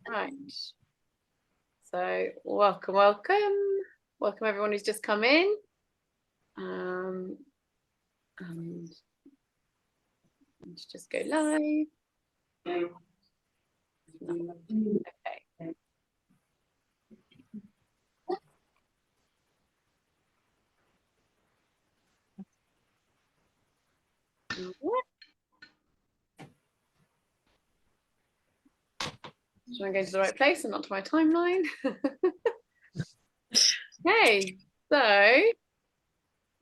Right. So welcome everyone who's just come in. And let's just go live. Okay. Try and go to the right place and not to my timeline. Okay, so I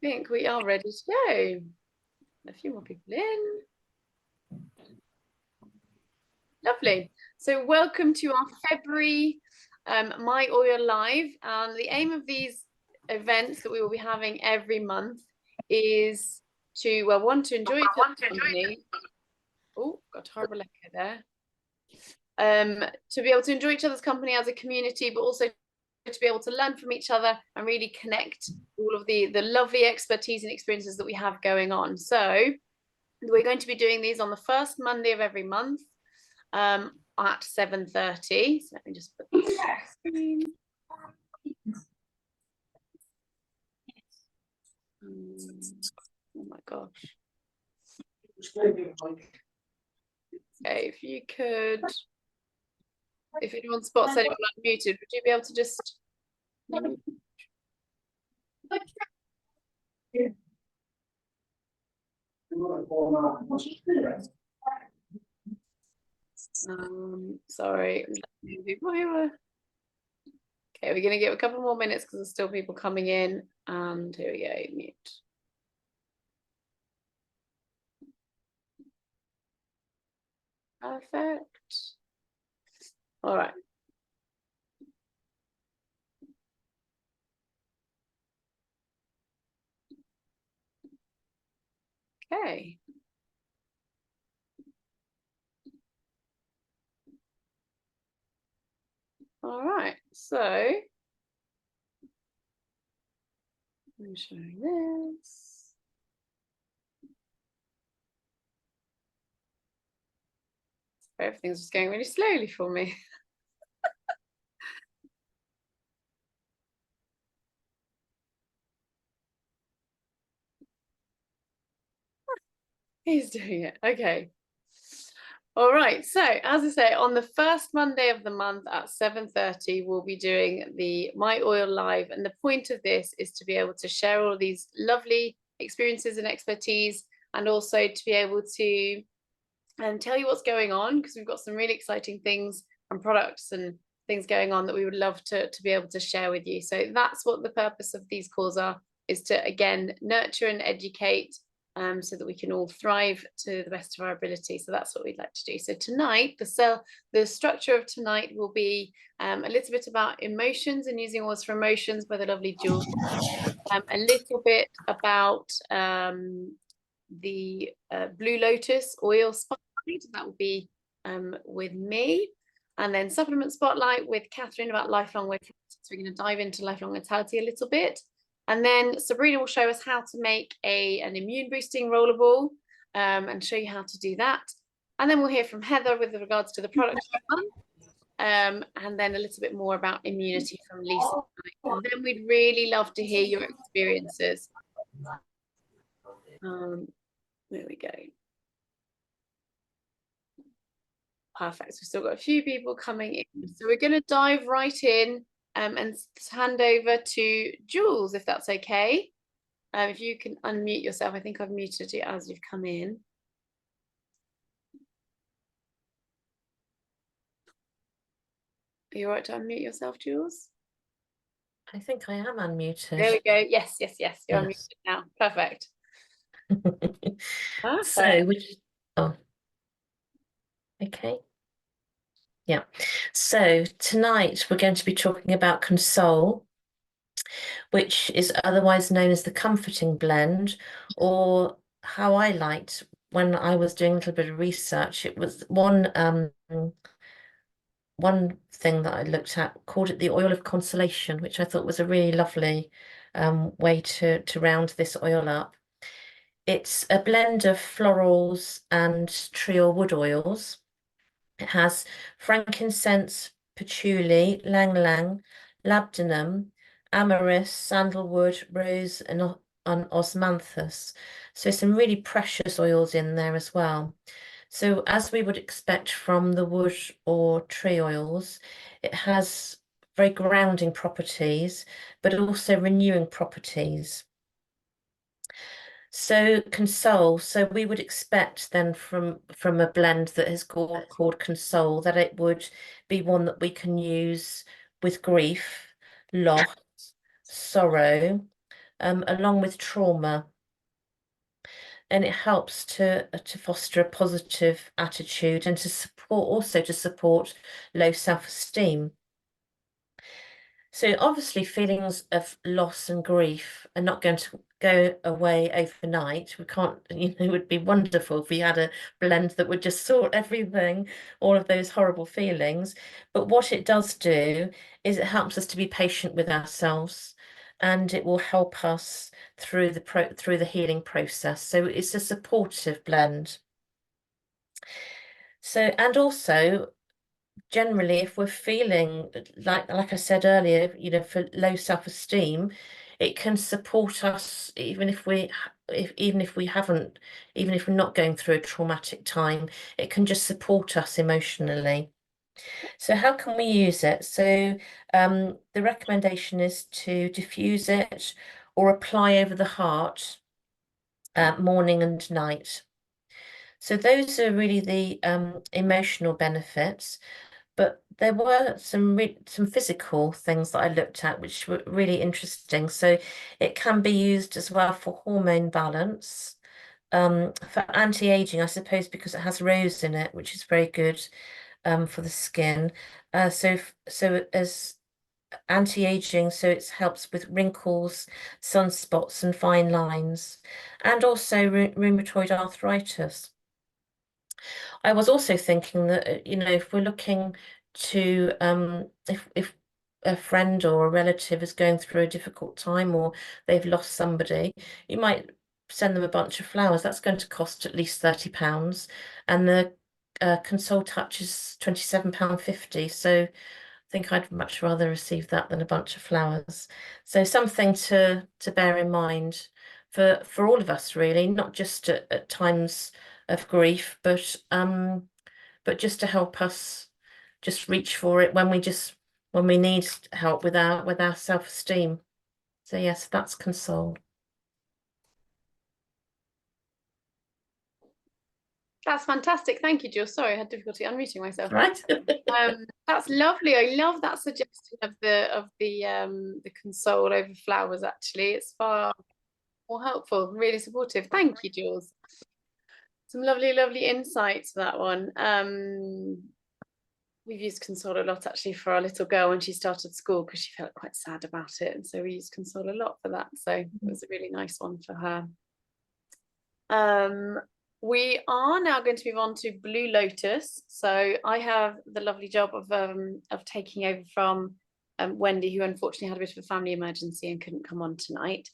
think we are ready to go. A few more people in. Lovely. So welcome to our February My Oil Live. And the aim of these events that we will be having every month is to, well, one, to enjoy each other's company. Oh, got a horrible echo there. To be able to enjoy each other's company as a community, but also to be able to learn from each other and really connect all of the lovely expertise and experiences that we have going on. So we're going to be doing these on the first Monday of every month at 7:30. So let me just put this on the screen. Oh my gosh. Okay, if you could, if anyone spots anyone unmuted, would you be able to just sorry. Okay, we're gonna give a couple more minutes because there's still people coming in. And here we go, mute. Perfect. All right. Okay. All right, so I'm showing this. Everything's just going really slowly for me. He's doing it. Okay. All right. So as I say, on the first Monday of the month at 7:30, we'll be doing the My Oil Live. And the point of this is to be able to share all of these lovely experiences and expertise, and also to be able to tell you what's going on, because we've got some really exciting things and products and things going on that we would love to be able to share with you. So that's what the purpose of these calls are, is to, again, nurture and educate so that we can all thrive to the best of our ability. So that's what we'd like to do. So tonight, the structure of tonight will be a little bit about emotions and using oils for emotions by the lovely Jules. A little bit about the Blue Lotus oil spotlight. That will be with me. And then supplement spotlight with Catherine about lifelong weight loss. So we're going to dive into lifelong vitality a little bit. And then Sabrina will show us how to make an immune boosting rollerball and show you how to do that. And then we'll hear from Heather with regards to the product and then a little bit more about immunity from Lisa. And then we'd really love to hear your experiences. There we go. Perfect. So we've still got a few people coming in. So we're going to dive right in and hand over to Jules, if that's okay. If you can unmute yourself. I think I've muted you as you've come in. Are you all right to unmute yourself, Jules? I think I am unmuted. There we go. Yes. You're unmuted now. Perfect. So, okay. Yeah. So tonight we're going to be talking about Console, which is otherwise known as the comforting blend, or how I liked when I was doing a little bit of research. It was one thing that I looked at called it the oil of consolation, which I thought was a really lovely way to round this oil up. It's a blend of florals and tree or wood oils. It has frankincense, patchouli, lang lang, labdanum, amyris, sandalwood, rose, and osmanthus. So some really precious oils in there as well. So as we would expect from the wood or tree oils, it has very grounding properties, but also renewing properties. So console, so we would expect then from a blend that is called console that it would be one that we can use with grief, loss, sorrow, along with trauma. And it helps to foster a positive attitude and to support low self-esteem. So obviously feelings of loss and grief are not going to go away overnight. We can't, it would be wonderful if we had a blend that would just sort everything, all of those horrible feelings. But what it does do is it helps us to be patient with ourselves, and it will help us through the healing process. So it's a supportive blend. So, and also generally, if we're feeling like I said earlier, for low self-esteem, it can support us even if even if we haven't, even if we're not going through a traumatic time, it can just support us emotionally. So how can we use it? So the recommendation is to diffuse it or apply over the heart morning and night. So those are really the emotional benefits. But there were some physical things that I looked at which were really interesting. So it can be used as well for hormone balance, for anti-aging, I suppose, because it has rose in it, which is very good for the skin. So as anti-aging, so it helps with wrinkles, sunspots, and fine lines, and also rheumatoid arthritis. I was also thinking that, if we're looking to, if a friend or a relative is going through a difficult time or they've lost somebody, you might send them a bunch of flowers. That's going to cost at least £30. And the Console Touch is £27.50. So I think I'd much rather receive that than a bunch of flowers. So something to bear in mind for all of us, really, not just at times of grief, but just to help us just reach for it when we need help with our self-esteem. So yes, that's console. That's fantastic. Thank you, Jill. Sorry, I had difficulty unmuting myself. Right. That's lovely. I love that suggestion of the console over flowers. Actually, it's far more helpful, really supportive. Thank you, Jules. Some lovely, lovely insights for that one. We've used Console a lot actually for our little girl when she started school because she felt quite sad about it, and so we used Console a lot for that. So it was a really nice one for her. We are now going to move on to Blue Lotus. So I have the lovely job of taking over from Wendy, who unfortunately had a bit of a family emergency and couldn't come on tonight.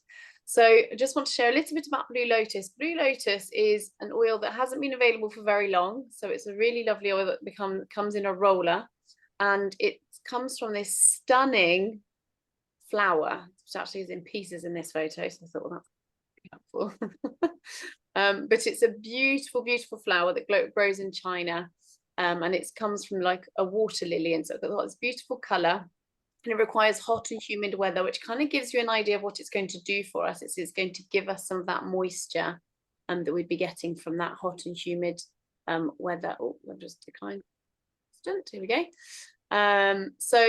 So I just want to share a little bit about Blue Lotus. Blue Lotus is an oil that hasn't been available for very long. So it's a really lovely oil that comes in a roller, and it comes from this stunning flower, which actually is in pieces in this photo. So I thought, well, that's helpful. But it's a beautiful, beautiful flower that grows in China. And it comes from like a water lily. And so it's got this beautiful color. And it requires hot and humid weather, which kind of gives you an idea of what it's going to do for us. It's going to give us some of that moisture that we'd be getting from that hot and humid weather. Oh, I've just declined. Here we go. So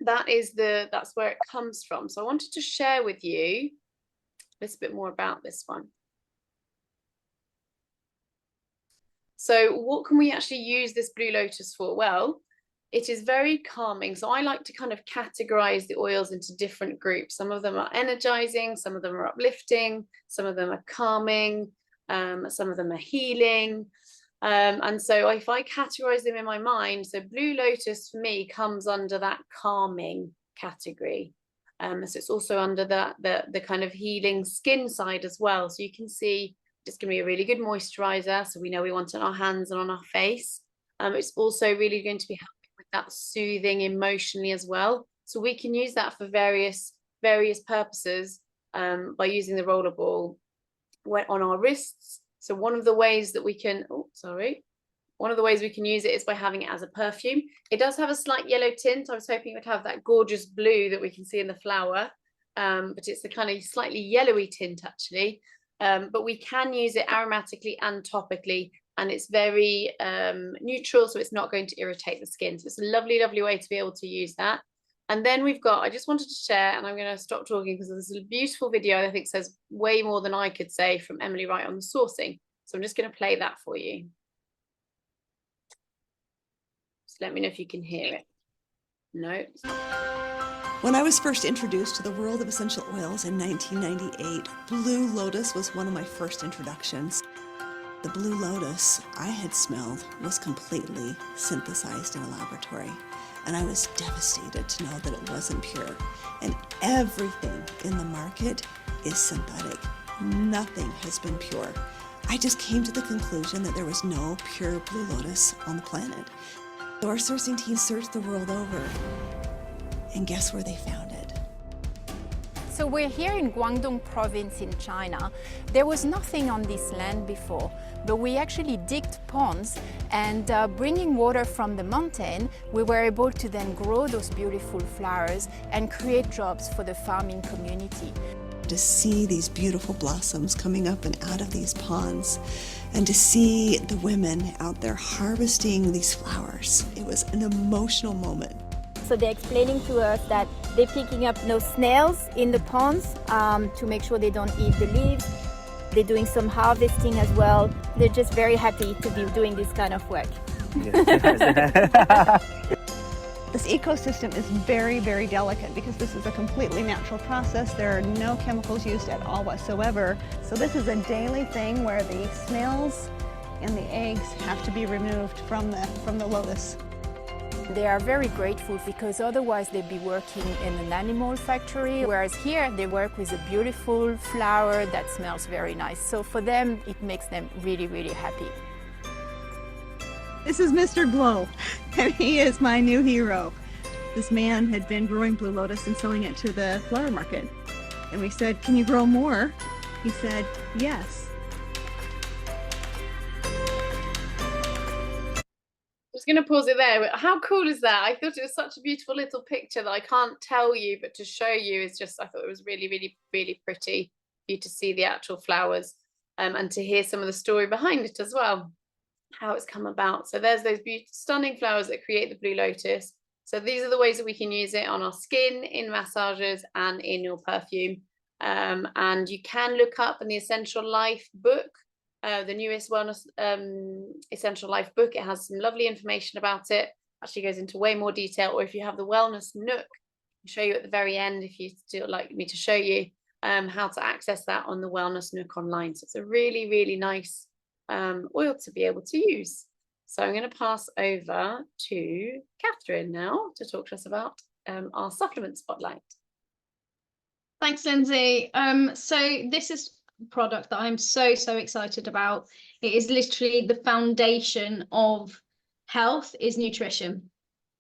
that's where it comes from. So I wanted to share with you a little bit more about this one. So what can we actually use this Blue Lotus for? Well, it is very calming. So I like to kind of categorize the oils into different groups. Some of them are energizing, some of them are uplifting, some of them are calming, some of them are healing. And so if I categorize them in my mind, so Blue Lotus for me comes under that calming category. So it's also under the kind of healing skin side as well. So you can see it's going to be a really good moisturizer. So we know we want it on our hands and on our face. It's also really going to be helping with that soothing emotionally as well. So we can use that for various purposes by using the roller ball on our wrists. So one of the ways that we can, one of the ways we can use it is by having it as a perfume. It does have a slight yellow tint. I was hoping it would have that gorgeous blue that we can see in the flower, but it's a kind of slightly yellowy tint actually. But we can use it aromatically and topically, and it's very neutral, so it's not going to irritate the skin. So it's a lovely, lovely way to be able to use that. And then we've got, I just wanted to share, and I'm going to stop talking because there's a beautiful video I think says way more than I could say from Emily Wright on the sourcing. So I'm just going to play that for you. Just let me know if you can hear it. No. When I was first introduced to the world of essential oils in 1998, Blue Lotus was one of my first introductions. The Blue Lotus I had smelled was completely synthesized in a laboratory, and I was devastated to know that it wasn't pure. And everything in the market is synthetic. Nothing has been pure. I just came to the conclusion that there was no pure Blue Lotus on the planet. So our sourcing team searched the world over, and guess where they found it? So we're here in Guangdong province in China. There was nothing on this land before, but we actually digged ponds, and bringing water from the mountain, we were able to then grow those beautiful flowers and create jobs for the farming community. To see these beautiful blossoms coming up and out of these ponds, and to see the women out there harvesting these flowers, it was an emotional moment. So they're explaining to us that they're picking up snails in the ponds to make sure they don't eat the leaves. They're doing some harvesting as well. They're just very happy to be doing this kind of work. This ecosystem is very, very delicate because this is a completely natural process. There are no chemicals used at all whatsoever. So this is a daily thing where the snails and the eggs have to be removed from the lotus. They are very grateful because otherwise they'd be working in an animal factory, whereas here they work with a beautiful flower that smells very nice. So for them, it makes them really, really happy. This is Mr. Glow, and he is my new hero. This man had been growing Blue Lotus and selling it to the flower market. And we said, "Can you grow more?" He said, "Yes." I'm just going to pause it there. How cool is that? I thought it was such a beautiful little picture that I can't tell you, but to show you is just, I thought it was really, really, really pretty for you to see the actual flowers and to hear some of the story behind it as well, how it's come about. So there's those beautiful, stunning flowers that create the Blue Lotus. So these are the ways that we can use it on our skin, in massages, and in your perfume. And you can look up in the Essential Life book, the newest wellness Essential Life book. It has some lovely information about it. Actually goes into way more detail. Or if you have the Wellness Nook, I'll show you at the very end if you still like me to show you how to access that on the Wellness Nook online. So it's a really, really nice oil to be able to use. So I'm going to pass over to Catherine now to talk to us about our supplement spotlight. Thanks, Lindsay. So this is a product that I'm so excited about. It is literally the foundation of health is nutrition.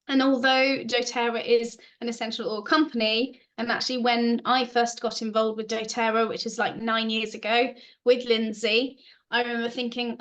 And although doTERRA is an essential oil company, and actually when I first got involved with doTERRA, which is like 9 years ago with Lindsay, I remember thinking,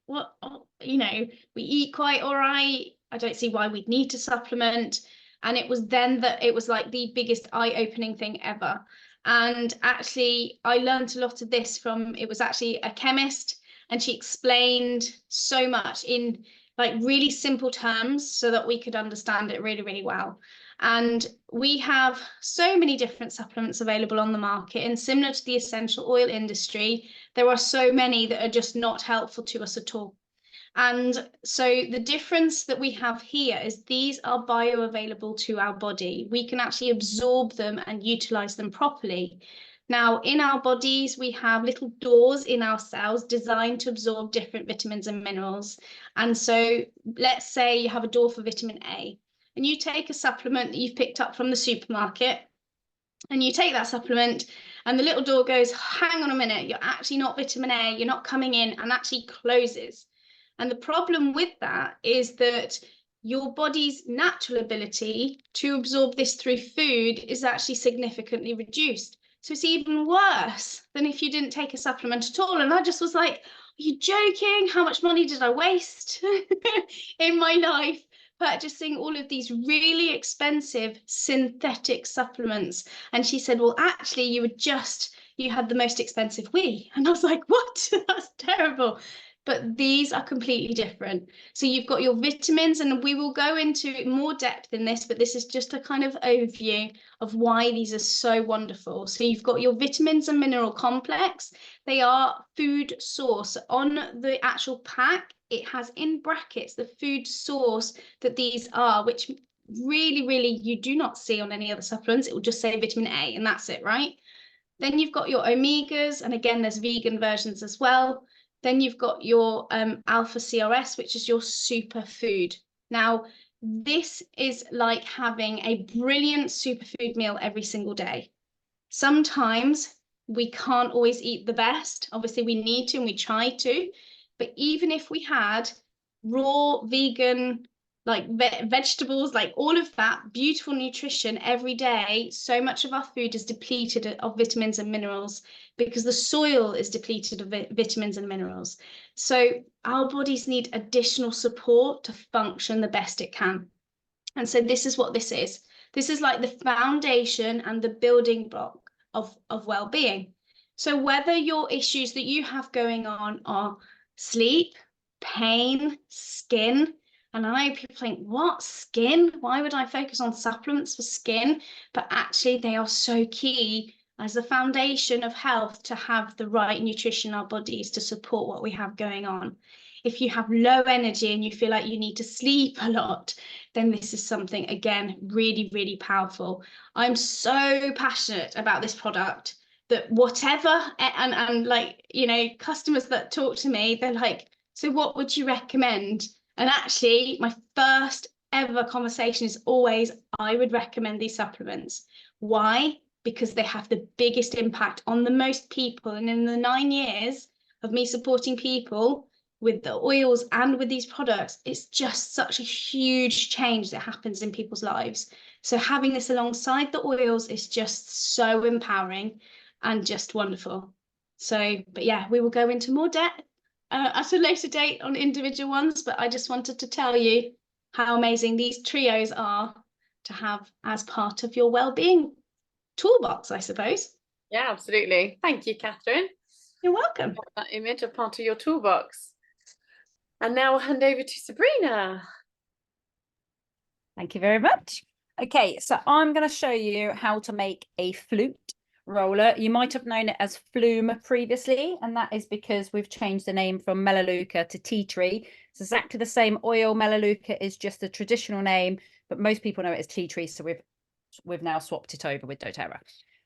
we eat quite all right. I don't see why we'd need to supplement. And it was then that it was like the biggest eye-opening thing ever. And actually, I learned a lot of this from, it was actually a chemist, and she explained so much in like really simple terms so that we could understand it really, really well. And we have so many different supplements available on the market, and similar to the essential oil industry, there are so many that are just not helpful to us at all. And so the difference that we have here is these are bioavailable to our body. We can actually absorb them and utilize them properly. Now, in our bodies, we have little doors in our cells designed to absorb different vitamins and minerals. And so let's say you have a door for vitamin A, and you take a supplement that you've picked up from the supermarket, and you take that supplement, and the little door goes, hang on a minute, you're actually not vitamin A, you're not coming in, and actually closes. And the problem with that is that your body's natural ability to absorb this through food is actually significantly reduced. So it's even worse than if you didn't take a supplement at all. And I just was like, are you joking? How much money did I waste in my life purchasing all of these really expensive synthetic supplements? And she said, well, actually, you had the most expensive wee. And I was like, what? That's terrible. But these are completely different. So you've got your vitamins, and we will go into more depth in this, but this is just a kind of overview of why these are so wonderful. So you've got your vitamins and mineral complex. They are food source. On the actual pack, it has in brackets the food source that these are, which really you do not see on any other supplements. It will just say vitamin A and that's it, right? Then you've got your omegas, and again, there's vegan versions as well. Then you've got your alpha CRS, which is your superfood. Now, this is like having a brilliant superfood meal every single day. Sometimes we can't always eat the best. Obviously, we need to and we try to. But even if we had raw, vegan, like vegetables, like all of that beautiful nutrition every day, so much of our food is depleted of vitamins and minerals because the soil is depleted of vitamins and minerals. So our bodies need additional support to function the best it can. And so this is what this is. This is like the foundation and the building block of well-being. So whether your issues that you have going on are sleep, pain, skin, and I know people think, what, skin? Why would I focus on supplements for skin? But actually, they are so key as a foundation of health to have the right nutrition in our bodies to support what we have going on. If you have low energy and you feel like you need to sleep a lot, then this is something, again, really powerful. I'm so passionate about this product that whatever, and like, you know, customers that talk to me, they're like, so what would you recommend? And actually, my first ever conversation is always, I would recommend these supplements. Why? Because they have the biggest impact on the most people. And in the 9 years of me supporting people with the oils and with these products, it's just such a huge change that happens in people's lives. So having this alongside the oils is just so empowering and just wonderful. So, but yeah, we will go into more depth at a later date on individual ones, but I just wanted to tell you how amazing these trios are to have as part of your well-being toolbox, I suppose. Yeah, absolutely. Thank you, Catherine. You're welcome. That image of part of your toolbox. And now I'll hand over to Sabrina. Thank you very much. Okay, so I'm going to show you how to make a flute roller. You might have known it as Flume previously, and that is because we've changed the name from Melaleuca to tea tree. It's exactly the same oil. Melaleuca is just the traditional name, but most people know it as tea tree, so we've now swapped it over with doTERRA.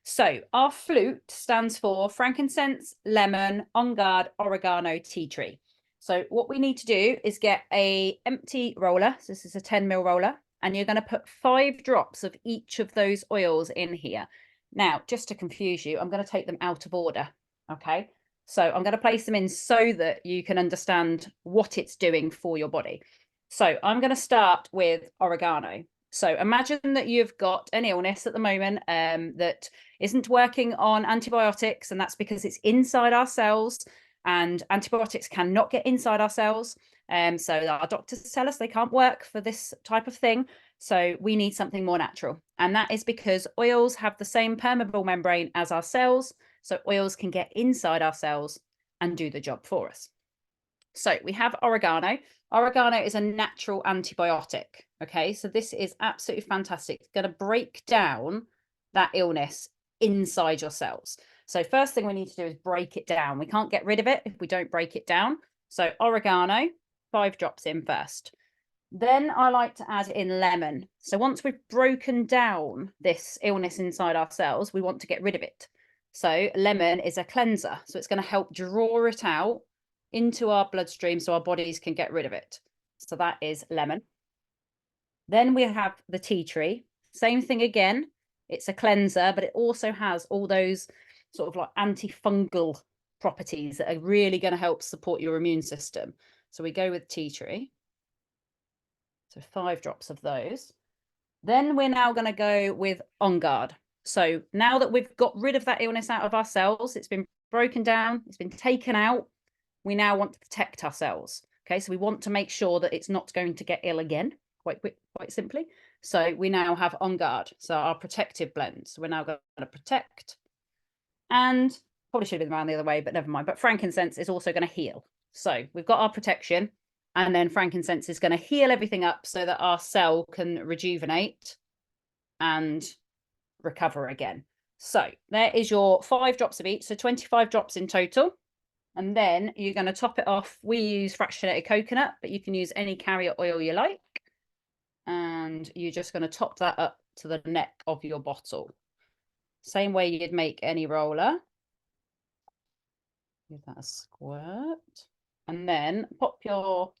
So our flute stands for frankincense, lemon, on guard, oregano, tea tree. So what we need to do is get a empty roller. So this is a 10 ml roller, and you're going to put 5 drops of each of those oils in here. Now, just to confuse you, I'm going to take them out of order. Okay, so I'm going to place them in so that you can understand what it's doing for your body. So I'm going to start with oregano. So imagine that you've got an illness at the moment that isn't working on antibiotics, and that's because it's inside our cells, and antibiotics cannot get inside our cells. So our doctors tell us they can't work for this type of thing. So we need something more natural. And that is because oils have the same permeable membrane as our cells. So oils can get inside our cells and do the job for us. So we have oregano. Oregano is a natural antibiotic. Okay, so this is absolutely fantastic. It's going to break down that illness inside your cells. So first thing we need to do is break it down. We can't get rid of it if we don't break it down. So oregano, 5 drops in first. Then I like to add in lemon. So once we've broken down this illness inside our cells, we want to get rid of it. So lemon is a cleanser. So it's going to help draw it out into our bloodstream so our bodies can get rid of it. So that is lemon. Then we have the tea tree. Same thing again. It's a cleanser, but it also has all those sort of like antifungal properties that are really going to help support your immune system. So we go with tea tree. So 5 drops of those. Then we're now going to go with On Guard. So now that we've got rid of that illness out of our cells, it's been broken down, it's been taken out, we now want to protect our cells. Okay, so we want to make sure that it's not going to get ill again, quite simply. So we now have On Guard, so our protective blends. So we're now going to protect, and probably should have been around the other way, but never mind. But frankincense is also going to heal. So we've got our protection, and then frankincense is going to heal everything up so that our cell can rejuvenate and recover again. So there is your 5 drops of each, so 25 drops in total. And then you're going to top it off. We use fractionated coconut, but you can use any carrier oil you like. And you're just going to top that up to the neck of your bottle. Same way you'd make any roller. Give that a squirt. And then pop your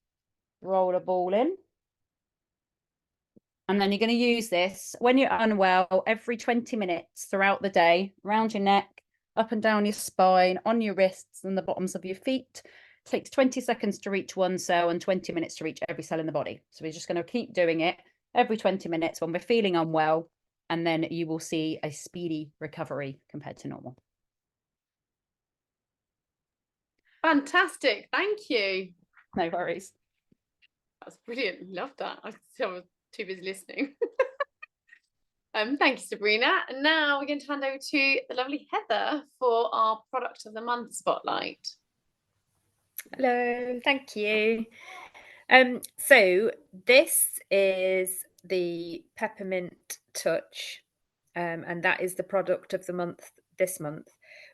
roller ball in. And then you're going to use this when you're unwell every 20 minutes throughout the day, around your neck, up and down your spine, on your wrists and the bottoms of your feet. It takes 20 seconds to reach one cell and 20 minutes to reach every cell in the body. So we're just going to keep doing it every 20 minutes when we're feeling unwell, and then you will see a speedy recovery compared to normal. Fantastic. Thank you. No worries. That's brilliant. Love that. I was too busy listening. Thank you, Sabrina. And now we're going to hand over to the lovely Heather for our product of the month spotlight. Hello, thank you. So this is the Peppermint Touch, and that is the product of the month this month,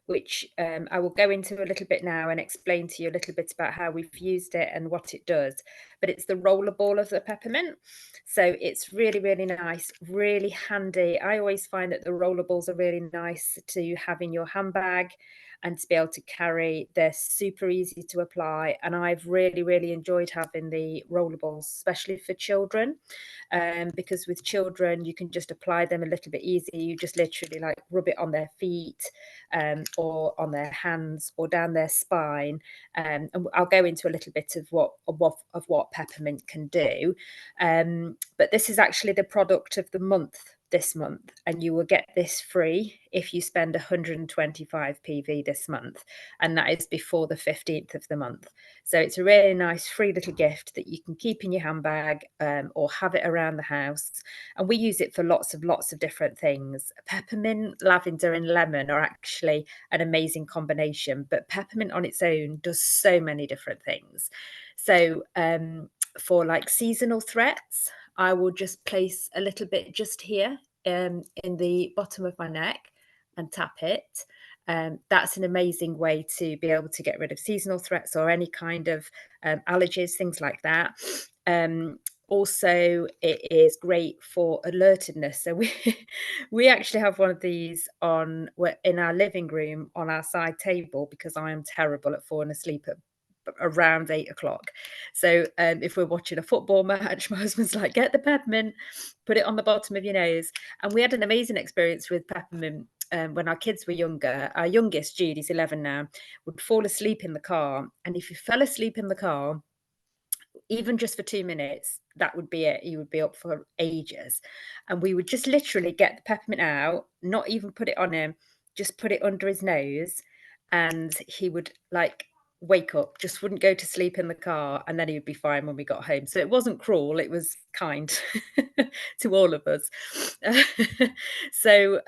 which I will go into a little bit now and explain to you a little bit about how we've used it and what it does. But it's the roller ball of the peppermint. So it's really, really nice, really handy. I always find that the roller balls are really nice to have in your handbag and to be able to carry. They're super easy to apply, and I've really, really enjoyed having the roller balls, especially for children, because with children you can just apply them a little bit easier. You just literally like rub it on their feet, or on their hands or down their spine, and I'll go into a little bit of what peppermint can do, but this is actually the product of the month this month, and you will get this free if you spend 125 PV this month, and that is before the 15th of the month. So it's a really nice free little gift that you can keep in your handbag, or have it around the house. And we use it for lots of different things. Peppermint, lavender and lemon are actually an amazing combination, but peppermint on its own does so many different things. So for like seasonal threats, I will just place a little bit just here in the bottom of my neck and tap it. That's an amazing way to be able to get rid of seasonal threats or any kind of allergies, things like that. Also, it is great for alertedness. So we actually have one of these in our living room on our side table, because I am terrible at falling asleep at around 8 o'clock. So if we're watching a football match, my husband's like, get the peppermint, put it on the bottom of your nose. And we had an amazing experience with peppermint when our kids were younger. Our youngest, Jude, he's 11 now, would fall asleep in the car. And if he fell asleep in the car, even just for 2 minutes, that would be it. He would be up for ages. And we would just literally get the peppermint out, not even put it on him, just put it under his nose, and he would like wake up, just wouldn't go to sleep in the car, and then he would be fine when we got home. So it wasn't cruel, it was kind to all of us. So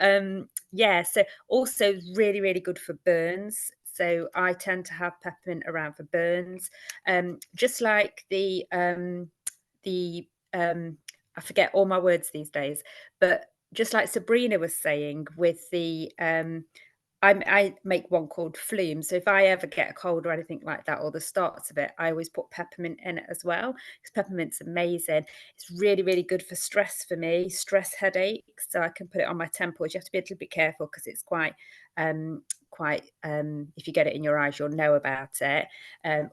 yeah, so also really, really good for burns. So I tend to have peppermint around for burns, just like the I forget all my words these days, but just like Sabrina was saying with the I make one called Flume. So if I ever get a cold or anything like that, or the starts of it, I always put peppermint in it as well, because peppermint's amazing. It's really, really good for stress for me, stress headaches. So I can put it on my temples. You have to be a little bit careful because it's quite quite, if you get it in your eyes, you'll know about it,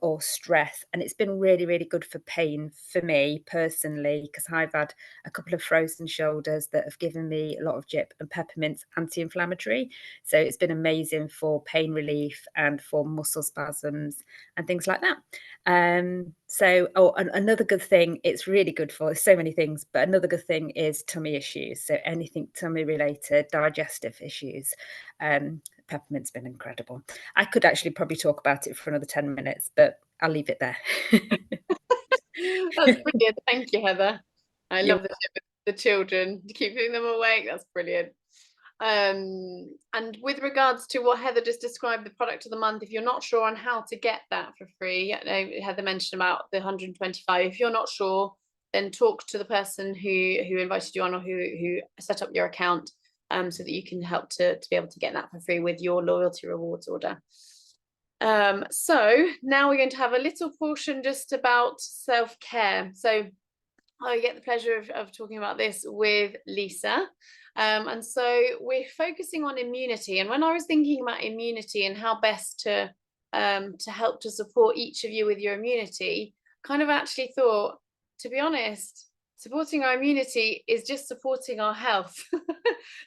or stress. And it's been really, really good for pain for me personally, because I've had a couple of frozen shoulders that have given me a lot of gyp, and peppermint's anti-inflammatory. So it's been amazing for pain relief and for muscle spasms and things like that. Another good thing, it's really good for so many things, but another good thing is tummy issues. So anything tummy related, digestive issues, peppermint's been incredible. I could actually probably talk about it for another 10 minutes, but I'll leave it there. That's brilliant. Thank you, Heather. I You're love the tip with the children, keeping them awake. That's brilliant. And with regards to what Heather just described, the product of the month, if you're not sure on how to get that for free, Heather mentioned about the 125. If you're not sure, then talk to the person who invited you on, or who set up your account, so that you can help to be able to get that for free with your loyalty rewards order. So now we're going to have a little portion just about self-care. So I get the pleasure of talking about this with Lisa. And so we're focusing on immunity. And when I was thinking about immunity and how best to help to support each of you with your immunity, kind of actually thought, to be honest, supporting our immunity is just supporting our health.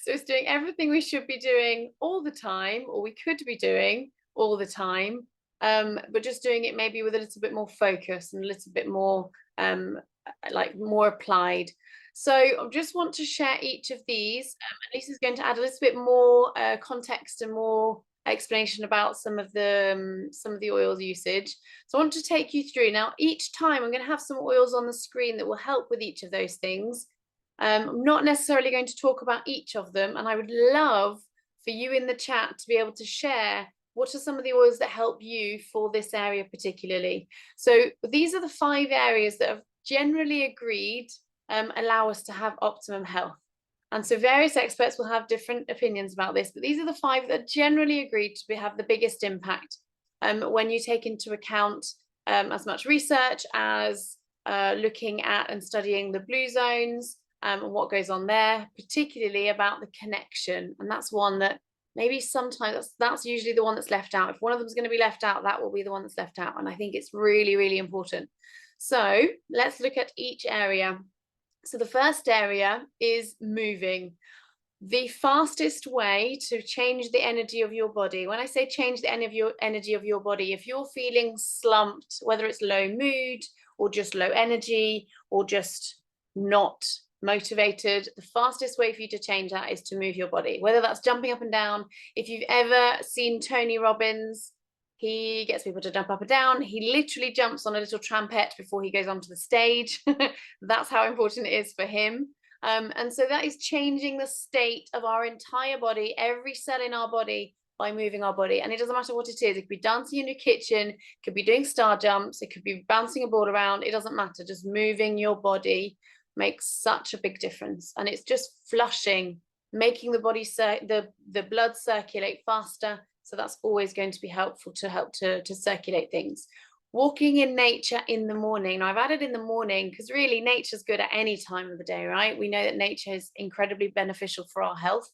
So it's doing everything we should be doing all the time, or we could be doing all the time, but just doing it maybe with a little bit more focus and a little bit more more applied. So I just want to share each of these. Lisa's going to add a little bit more context and more explanation about some of the oil usage. So I want to take you through. Now, each time I'm going to have some oils on the screen that will help with each of those things. I'm not necessarily going to talk about each of them, and I would love for you in the chat to be able to share what are some of the oils that help you for this area particularly. So these are the 5 areas that have generally agreed allow us to have optimum health. And so various experts will have different opinions about this, but these are the 5 that generally agreed to have the biggest impact when you take into account as much research as looking at and studying the blue zones and what goes on there, particularly about the connection. And that's one that maybe sometimes that's usually the one that's left out. If one of them is going to be left out, that will be the one that's left out. And I think it's really, really important. So let's look at each area. So the first area is moving. The fastest way to change the energy of your body. When I say change the energy of your body, if you're feeling slumped, whether it's low mood or just low energy or just not motivated, the fastest way for you to change that is to move your body, whether that's jumping up and down. If you've ever seen Tony Robbins, he gets people to jump up and down. He literally jumps on a little trampette before he goes onto the stage. That's how important it is for him. And so that is changing the state of our entire body, every cell in our body, by moving our body. And it doesn't matter what it is. It could be dancing in your kitchen, it could be doing star jumps, it could be bouncing a ball around. It doesn't matter. Just moving your body makes such a big difference. And it's just flushing, making the body, the blood circulate faster. So that's always going to be helpful to help to circulate things. Walking in nature in the morning. Now I've added in the morning because really nature's good at any time of the day, right? We know that nature is incredibly beneficial for our health,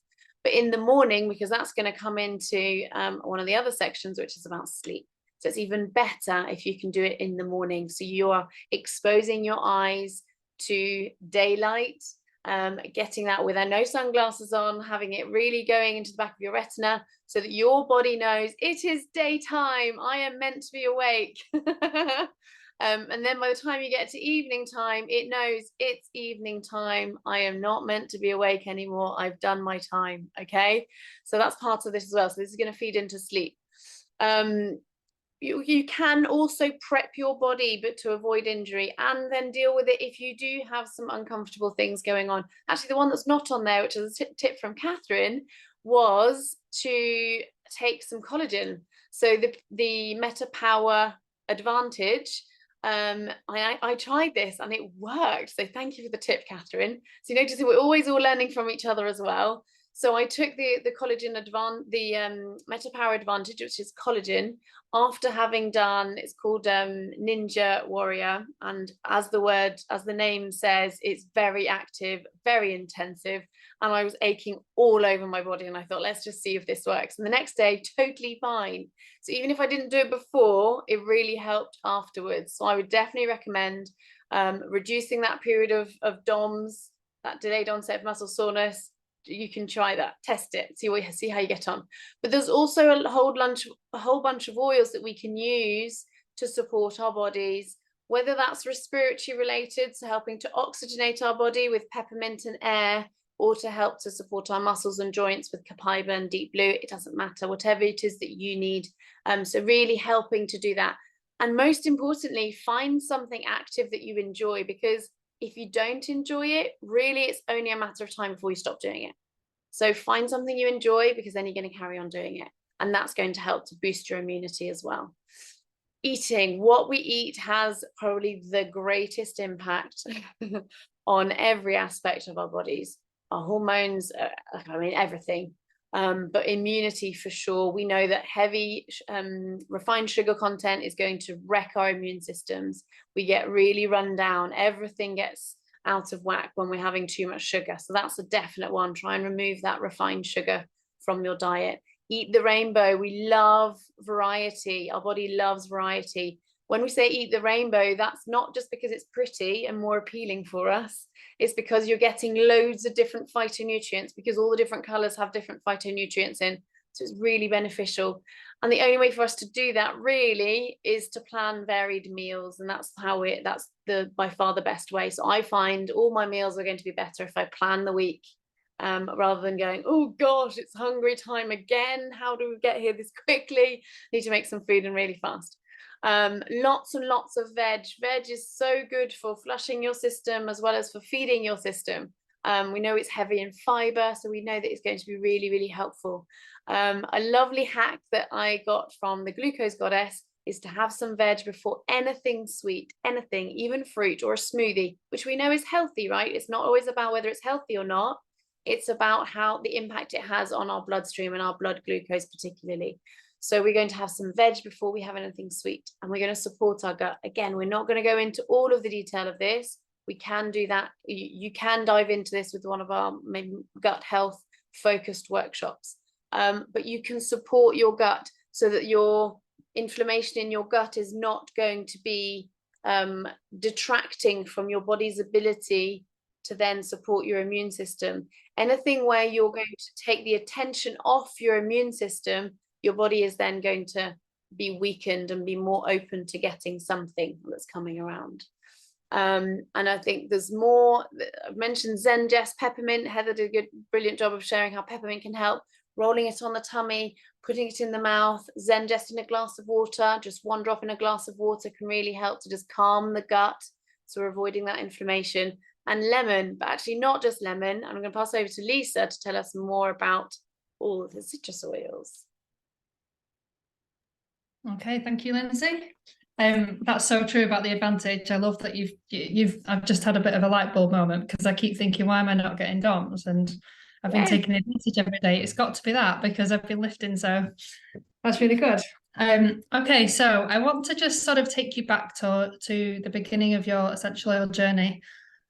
but in the morning, because that's going to come into one of the other sections, which is about sleep. So it's even better if you can do it in the morning. So you are exposing your eyes to daylight, getting that with no sunglasses on, having it really going into the back of your retina so that your body knows it is daytime, I am meant to be awake. And then by the time you get to evening time, it knows it's evening time, I am not meant to be awake anymore, I've done my time. Okay, so that's part of this as well. So this is going to feed into sleep. You can also prep your body, but to avoid injury, and then deal with it if you do have some uncomfortable things going on. Actually, the one that's not on there, which is a tip from Catherine, was to take some collagen. So the Meta Power Advantage, I tried this and it worked. So thank you for the tip, Catherine. So you notice that we're always all learning from each other as well. So I took the collagen Meta Power Advantage, which is collagen, after having done, it's called Ninja Warrior, and as the name says, it's very active, very intensive, and I was aching all over my body, and I thought, let's just see if this works. And the next day, totally fine. So even if I didn't do it before, it really helped afterwards. So I would definitely recommend reducing that period of DOMS, that delayed onset of muscle soreness. You can try that, test it, see how you get on. But there's also a whole bunch of oils that we can use to support our bodies, whether that's respiratory related, so helping to oxygenate our body with peppermint and air, or to help to support our muscles and joints with copaiba and deep blue. It doesn't matter, whatever it is that you need. So really helping to do that. And most importantly, find something active that you enjoy, because if you don't enjoy it, really it's only a matter of time before you stop doing it. So find something you enjoy, because then you're going to carry on doing it. And that's going to help to boost your immunity as well. Eating, what we eat has probably the greatest impact on every aspect of our bodies, our hormones, I mean, everything. But immunity for sure. We know that heavy refined sugar content is going to wreck our immune systems. We get really run down. Everything gets out of whack when we're having too much sugar. So that's a definite one. Try and remove that refined sugar from your diet. Eat the rainbow. We love variety. Our body loves variety. When we say eat the rainbow, that's not just because it's pretty and more appealing for us. It's because you're getting loads of different phytonutrients, because all the different colors have different phytonutrients in. So it's really beneficial. And the only way for us to do that really is to plan varied meals. And that's by far the best way. So I find all my meals are going to be better if I plan the week, rather than going, oh gosh, it's hungry time again. How do we get here this quickly? Need to make some food and really fast. Lots and lots of veg. Veg is so good for flushing your system as well as for feeding your system. We know it's heavy in fiber, so we know that it's going to be really, really helpful. A lovely hack that I got from the Glucose Goddess is to have some veg before anything sweet, anything, even fruit or a smoothie, which we know is healthy, right? It's not always about whether it's healthy or not. It's about how the impact it has on our bloodstream and our blood glucose particularly. So we're going to have some veg before we have anything sweet, and we're going to support our gut. Again, we're not going to go into all of the detail of this. We can do that. You can dive into this with one of our maybe gut health focused workshops. But you can support your gut so that your inflammation in your gut is not going to be detracting from your body's ability to then support your immune system. Anything where you're going to take the attention off your immune system, your body is then going to be weakened and be more open to getting something that's coming around. And I think there's more. I've mentioned Zengest peppermint. Heather did a brilliant job of sharing how peppermint can help. Rolling it on the tummy, putting it in the mouth, Zengest in a glass of water, just one drop in a glass of water can really help to just calm the gut. So we're avoiding that inflammation. And lemon, but actually not just lemon. And I'm going to pass over to Lisa to tell us more about all of the citrus oils. Okay, thank you, Lindsay. That's so true about the advantage. I love that I've just had a bit of a light bulb moment, because I keep thinking, why am I not getting DOMS? And I've been taking advantage every day. It's got to be that, because I've been lifting, so that's really good. Okay, so I want to just sort of take you back to the beginning of your essential oil journey.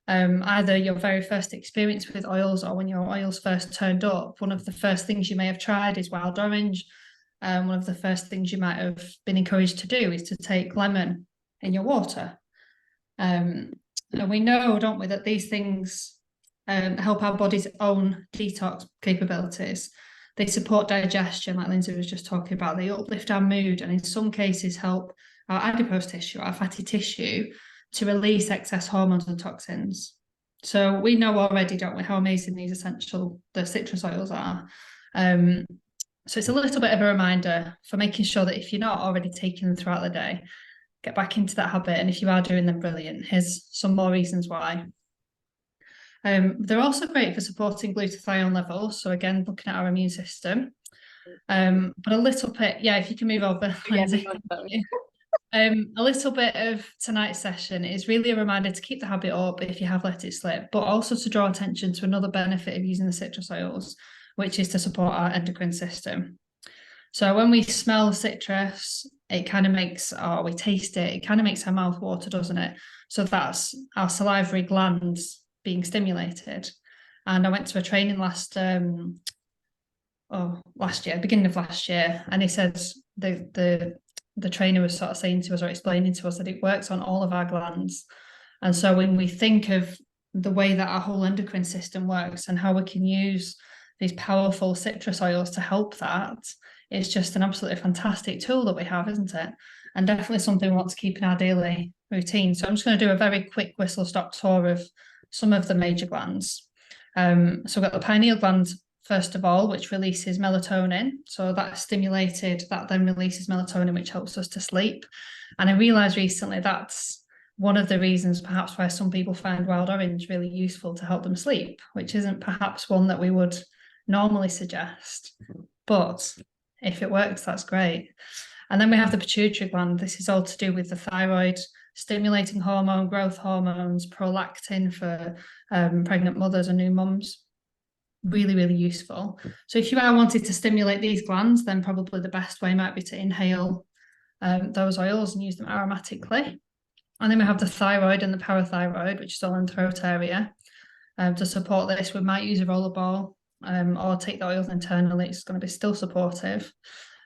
Either your very first experience with oils, or when your oils first turned up. One of the first things you may have tried is wild orange. One of the first things you might have been encouraged to do is to take lemon in your water. And we know, don't we, that these things help our body's own detox capabilities. They support digestion, like Lindsay was just talking about. They uplift our mood, and in some cases help our adipose tissue, our fatty tissue, to release excess hormones and toxins. So we know already, don't we, how amazing the citrus oils are. So it's a little bit of a reminder for making sure that if you're not already taking them throughout the day, get back into that habit. And if you are doing them, brilliant. Here's some more reasons why. They're also great for supporting glutathione levels. So again, looking at our immune system. But a little bit, if you can move over, Lindsay. A little bit of tonight's session is really a reminder to keep the habit up if you have let it slip, but also to draw attention to another benefit of using the citrus oils, which is to support our endocrine system. So when we smell citrus, it kind of makes, or we taste it, it kind of makes our mouth water, doesn't it? So that's our salivary glands being stimulated. And I went to a training last year, beginning of last year, and he said the trainer was sort of saying to us or explaining to us that it works on all of our glands. And so when we think of the way that our whole endocrine system works and how we can use these powerful citrus oils to help that, it's just an absolutely fantastic tool that we have, isn't it? And definitely something we want to keep in our daily routine. So I'm just going to do a very quick whistle-stop tour of some of the major glands. So we've got the pineal gland, first of all, which releases melatonin. So that's stimulated, that then releases melatonin, which helps us to sleep. And I realised recently that's one of the reasons perhaps why some people find wild orange really useful to help them sleep, which isn't perhaps one that we would normally suggest. But if it works, that's great. And then we have the pituitary gland. This is all to do with the thyroid, stimulating hormone, growth hormones, prolactin for pregnant mothers and new mums. Really, really useful. So if you are wanting to stimulate these glands, then probably the best way might be to inhale those oils and use them aromatically. And then we have the thyroid and the parathyroid, which is all in the throat area. To support this, we might use a rollerball or take the oils internally. It's going to be still supportive.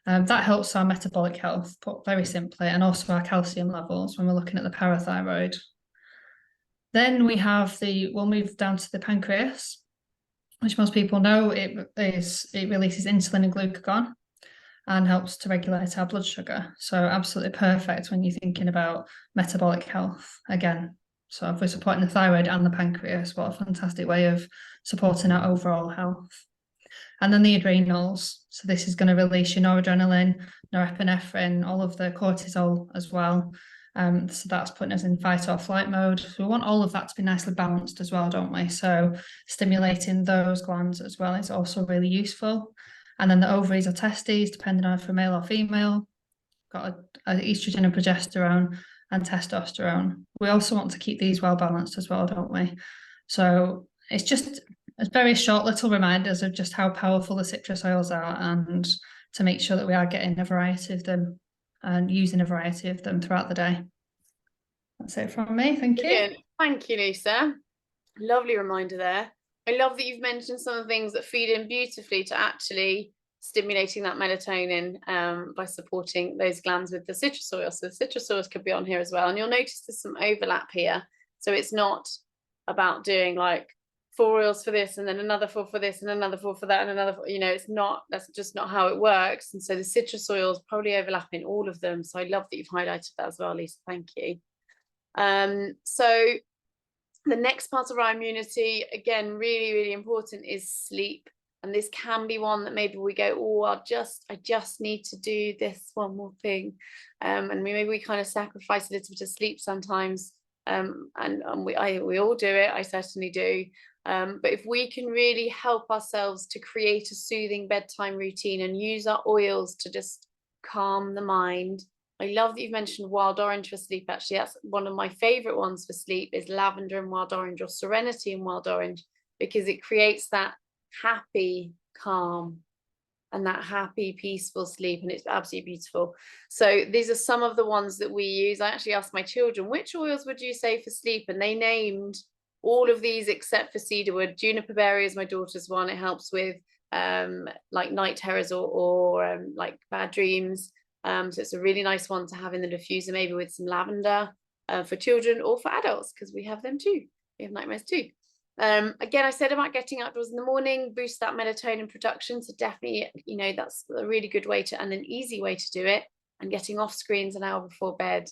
That helps our metabolic health, put very simply, and also our calcium levels when we're looking at the parathyroid. Then we have we'll move down to the pancreas, which most people know it releases insulin and glucagon and helps to regulate our blood sugar. So absolutely perfect when you're thinking about metabolic health again. So if we're supporting the thyroid and the pancreas, what a fantastic way of supporting our overall health. And then the adrenals. So this is going to release your noradrenaline, norepinephrine, all of the cortisol as well. So that's putting us in fight or flight mode. So we want all of that to be nicely balanced as well, don't we? So stimulating those glands as well is also really useful. And then the ovaries or testes, depending on if we're male or female, got an estrogen and progesterone and testosterone. We also want to keep these well balanced as well, don't we? So it's just a very short little reminders of just how powerful the citrus oils are, and to make sure that we are getting a variety of them and using a variety of them throughout the day. That's it from me. Thank you. Brilliant. Thank you, Lisa. Lovely reminder there. I love that you've mentioned some of the things that feed in beautifully to actually stimulating that melatonin by supporting those glands with the citrus oil. So the citrus oils could be on here as well. And you'll notice there's some overlap here. So it's not about doing like 4 oils for this and then another 4 for this and another 4 for that and another 4, it's not, that's just not how it works. And so the citrus oils probably overlap in all of them. So I love that you've highlighted that as well, Lisa. Thank you. So the next part of our immunity, again, really, really important, is sleep. And this can be one that maybe we go, oh, I just need to do this one more thing. And maybe we kind of sacrifice a little bit of sleep sometimes. And we all do it. I certainly do. But if we can really help ourselves to create a soothing bedtime routine and use our oils to just calm the mind. I love that you've mentioned wild orange for sleep. Actually, that's one of my favorite ones for sleep, is lavender and wild orange, or serenity and wild orange, because it creates that happy calm and that happy peaceful sleep, and it's absolutely beautiful. So these are some of the ones that we use. I actually asked my children, which oils would you say for sleep, and they named all of these except for cedarwood. Juniper berry is my daughter's one. It helps with like night terrors or like bad dreams. So it's a really nice one to have in the diffuser, maybe with some lavender for children or for adults, because we have them too. We have nightmares too. Again, I said about getting outdoors in the morning, boost that melatonin production. So definitely, that's a really good way to, and an easy way to do it. And getting off screens an hour before bed.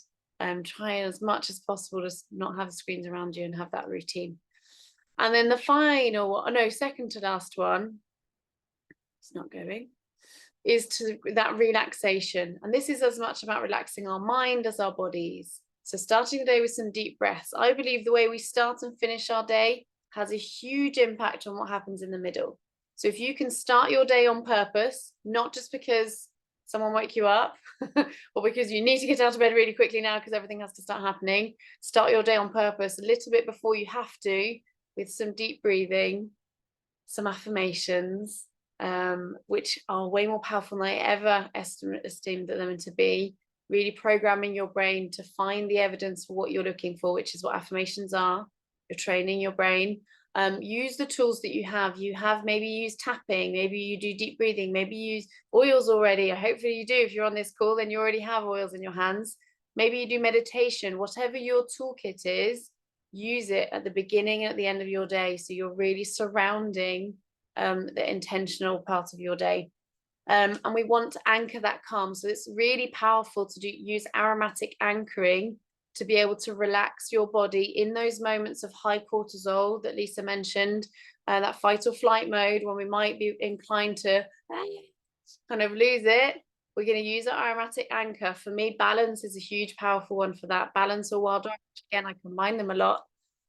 Try as much as possible to not have the screens around you and have that routine. And then the final, second to last one, it's not going, is to that relaxation. And this is as much about relaxing our mind as our bodies. So starting the day with some deep breaths. I believe the way we start and finish our day has a huge impact on what happens in the middle. So if you can start your day on purpose, not just because someone woke you up or because you need to get out of bed really quickly now because everything has to start happening, start your day on purpose a little bit before you have to, with some deep breathing, some affirmations, which are way more powerful than I ever esteemed them to be. Really programming your brain to find the evidence for what you're looking for, which is what affirmations are. You're training your brain. Use the tools that you have. Maybe use tapping, maybe you do deep breathing, maybe use oils already. Hopefully you do. If you're on this call, then you already have oils in your hands. Maybe you do meditation. Whatever your toolkit is, use it at the beginning and at the end of your day. So you're really surrounding the intentional part of your day. And we want to anchor that calm. So it's really powerful to use aromatic anchoring to be able to relax your body in those moments of high cortisol that Lisa mentioned, that fight or flight mode, when we might be inclined to kind of lose it. We're going to use an aromatic anchor. For me, balance is a huge, powerful one for that. Balance or wild orange, again, I combine them a lot.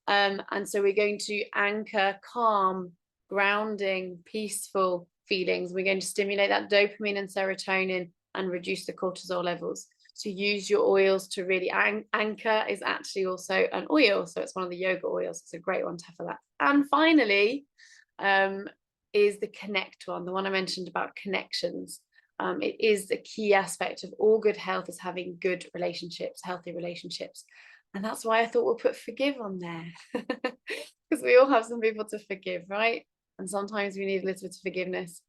And so we're going to anchor calm, grounding, peaceful feelings. We're going to stimulate that dopamine and serotonin and reduce the cortisol levels. To use your oils to really anchor is actually also an oil. So it's one of the yoga oils. It's a great one to have for that. And finally, is the connect one, the one I mentioned about connections. It is the key aspect of all good health, is having good relationships, healthy relationships. And that's why I thought we'll put forgive on there, because we all have some people to forgive, right? And sometimes we need a little bit of forgiveness,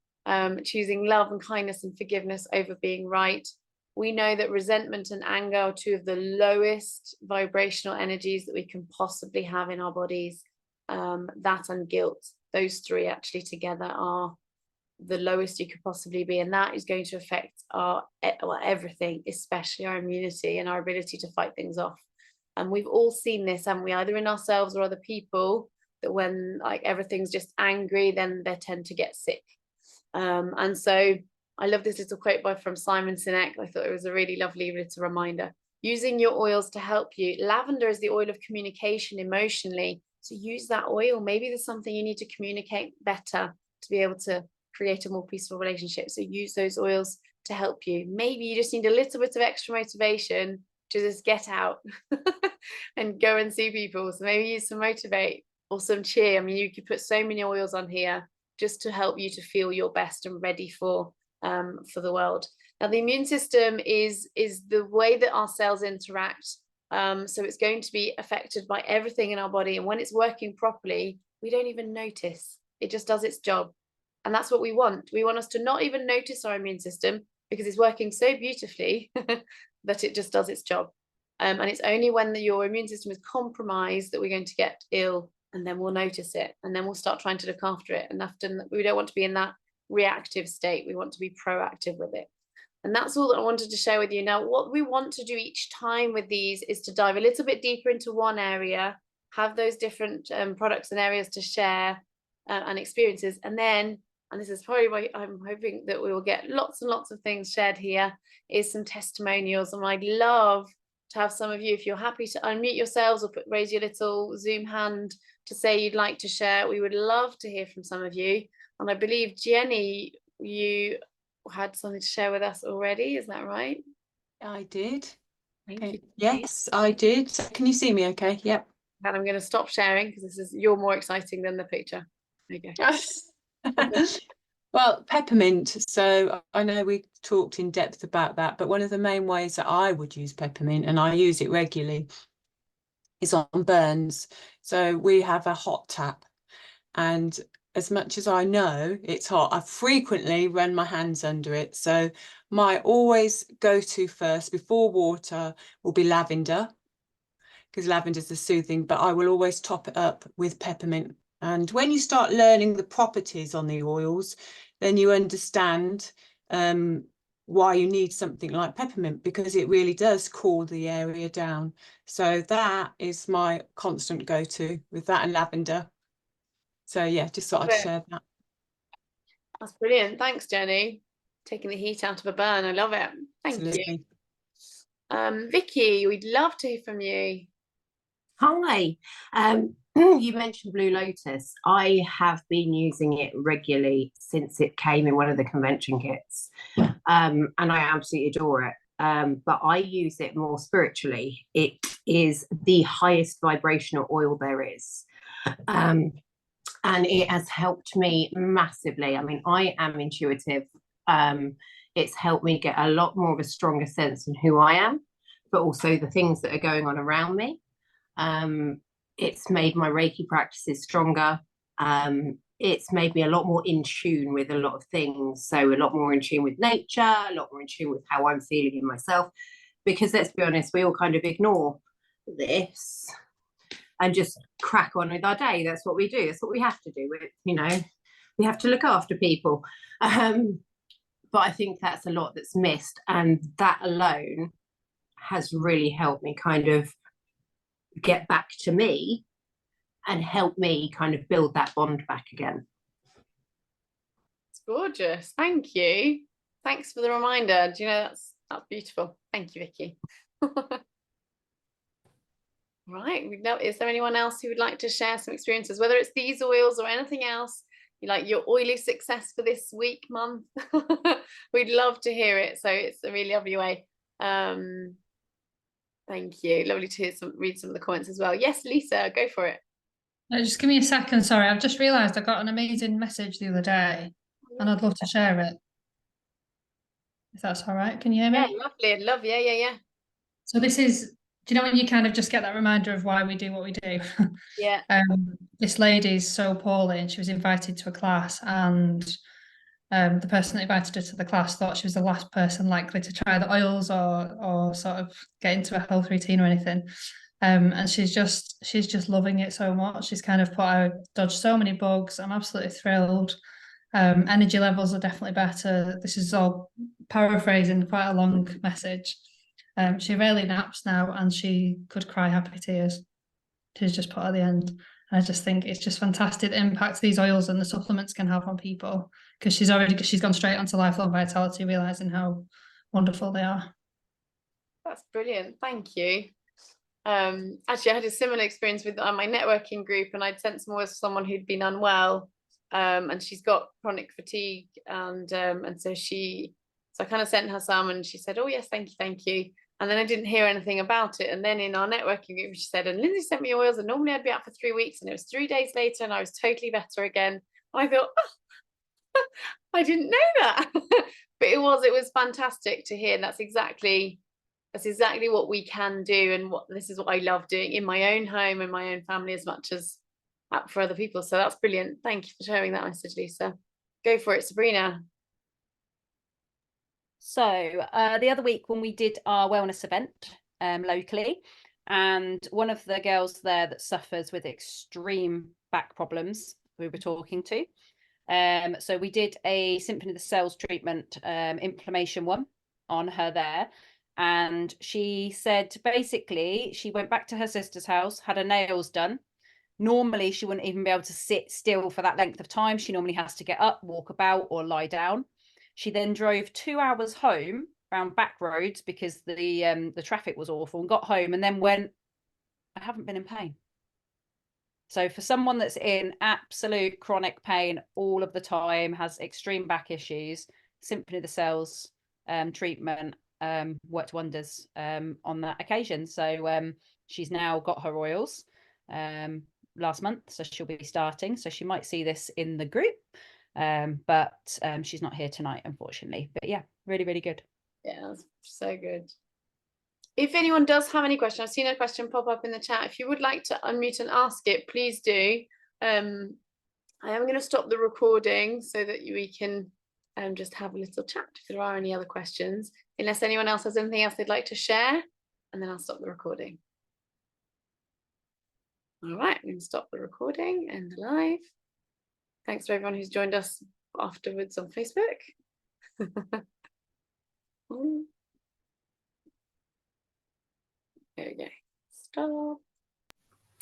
choosing love and kindness and forgiveness over being right. We know that resentment and anger are two of the lowest vibrational energies that we can possibly have in our bodies. That and guilt, those three actually together are the lowest you could possibly be. And that is going to affect our everything, especially our immunity and our ability to fight things off. And we've all seen this, haven't we, either in ourselves or other people, that when like everything's just angry, then they tend to get sick. And so I love this little quote from Simon Sinek. I thought it was a really lovely little reminder. Using your oils to help you. Lavender is the oil of communication emotionally. So use that oil. Maybe there's something you need to communicate better to be able to create a more peaceful relationship. So use those oils to help you. Maybe you just need a little bit of extra motivation to just get out and go and see people. So maybe use some motivate or some cheer. I mean, you could put so many oils on here just to help you to feel your best and ready for the world. Now, the immune system is the way that our cells interact. So it's going to be affected by everything in our body. And when it's working properly, we don't even notice. It just does its job. And that's what we want. We want us to not even notice our immune system because it's working so beautifully that it just does its job. And it's only when your immune system is compromised that we're going to get ill, and then we'll notice it, and then we'll start trying to look after it. And often we don't want to be in that reactive state. We want to be proactive with it. And that's all that I wanted to share with you. Now, what we want to do each time with these is to dive a little bit deeper into one area, have those different products and areas to share and experiences. And then, and this is probably why I'm hoping that we will get lots and lots of things shared here, is some testimonials. And I'd love to have some of you, if you're happy to unmute yourselves or raise your little Zoom hand to say you'd like to share. We would love to hear from some of you. And I believe, Jenny, you had something to share with us already. Is that right? I did. Thank Okay. you. Yes, I did. Can you see me okay? Yep. And I'm going to stop sharing because you're more exciting than the picture. There you go. Well, peppermint. So I know we talked in depth about that, but one of the main ways that I would use peppermint, and I use it regularly, is on burns. So we have a hot tap, and as much as I know it's hot, I frequently run my hands under it. So my always go-to first before water will be lavender, because lavender is the soothing, but I will always top it up with peppermint. And when you start learning the properties on the oils, then you understand why you need something like peppermint, because it really does cool the area down. So that is my constant go-to, with that and lavender. So yeah, just thought I'd share that. That's brilliant. Thanks, Jenny. Taking the heat out of a burn. I love it. Thank Absolutely. you. Vicky, we'd love to hear from you. Hi. You mentioned Blue Lotus. I have been using it regularly since it came in one of the convention kits, and I absolutely adore it. But I use it more spiritually. It is the highest vibrational oil there is. and it has helped me massively. I mean, I am intuitive. It's helped me get a lot more of a stronger sense in who I am, but also the things that are going on around me. It's made my Reiki practices stronger. It's made me a lot more in tune with a lot of things. So a lot more in tune with nature, a lot more in tune with how I'm feeling in myself. Because let's be honest, we all kind of ignore this and just crack on with our day. That's what we do. That's what we have to do. We have to look after people. But I think that's a lot that's missed. And that alone has really helped me kind of get back to me and help me kind of build that bond back again. It's gorgeous. Thank you. Thanks for the reminder. Do you know, that's beautiful. Thank you, Vicky. Right. Is there anyone else who would like to share some experiences, whether it's these oils or anything else? You like your oily success for this week, month? We'd love to hear it. So it's a really lovely way. Thank you. Lovely to read some of the comments as well. Yes, Lisa, go for it. Just give me a second. Sorry, I've just realised I got an amazing message the other day, and I'd love to share it. If that's all right. Can you hear me? Yeah, lovely. I'd love. Yeah. So this is, do you know when you kind of just get that reminder of why we do what we do? Yeah. This lady's so poorly, and she was invited to a class, and the person that invited her to the class thought she was the last person likely to try the oils or sort of get into a health routine or anything. And she's just loving it so much. She's kind of dodged so many bugs. I'm absolutely thrilled. Energy levels are definitely better. This is all paraphrasing quite a long message. She rarely naps now, and she could cry happy tears. She's just put at the end. And I just think it's just fantastic the impact these oils and the supplements can have on people, because she's gone straight onto lifelong vitality, realizing how wonderful they are. That's brilliant. Thank you. Actually, I had a similar experience with my networking group, and I'd sent some oils to someone who'd been unwell, and she's got chronic fatigue, and so I kind of sent her some, and she said, "Oh yes, thank you." And then I didn't hear anything about it. And then in our networking group, she said, "And Lindsay sent me oils, and normally I'd be out for 3 weeks, and it was 3 days later, and I was totally better again." I thought, oh, I didn't know that, but it was fantastic to hear. And that's exactly what we can do, and this is what I love doing in my own home and my own family as much as for other people. So that's brilliant. Thank you for sharing that message, Lisa. Go for it, Sabrina. So the other week when we did our wellness event locally, and one of the girls there that suffers with extreme back problems we were talking to, so we did a Symphony of the Cells treatment, inflammation one on her there. And she said basically she went back to her sister's house, had her nails done. Normally she wouldn't even be able to sit still for that length of time. She normally has to get up, walk about, or lie down. She then drove 2 hours home around back roads because the traffic was awful, and got home and then went, "I haven't been in pain." So for someone that's in absolute chronic pain all of the time, has extreme back issues, Symphony of the Cells treatment worked wonders on that occasion. So she's now got her oils last month, so she'll be starting. So she might see this in the group, but she's not here tonight, unfortunately. But yeah, really, really good. Yeah, that's so good. If anyone does have any questions, I've seen a question pop up in the chat. If you would like to unmute and ask it, please do. I am going to stop the recording so that we can just have a little chat if there are any other questions, unless anyone else has anything else they'd like to share, and then I'll stop the recording. All right, I'm going to stop the recording and the live. Thanks for everyone who's joined us afterwards on Facebook. There we go. Stop.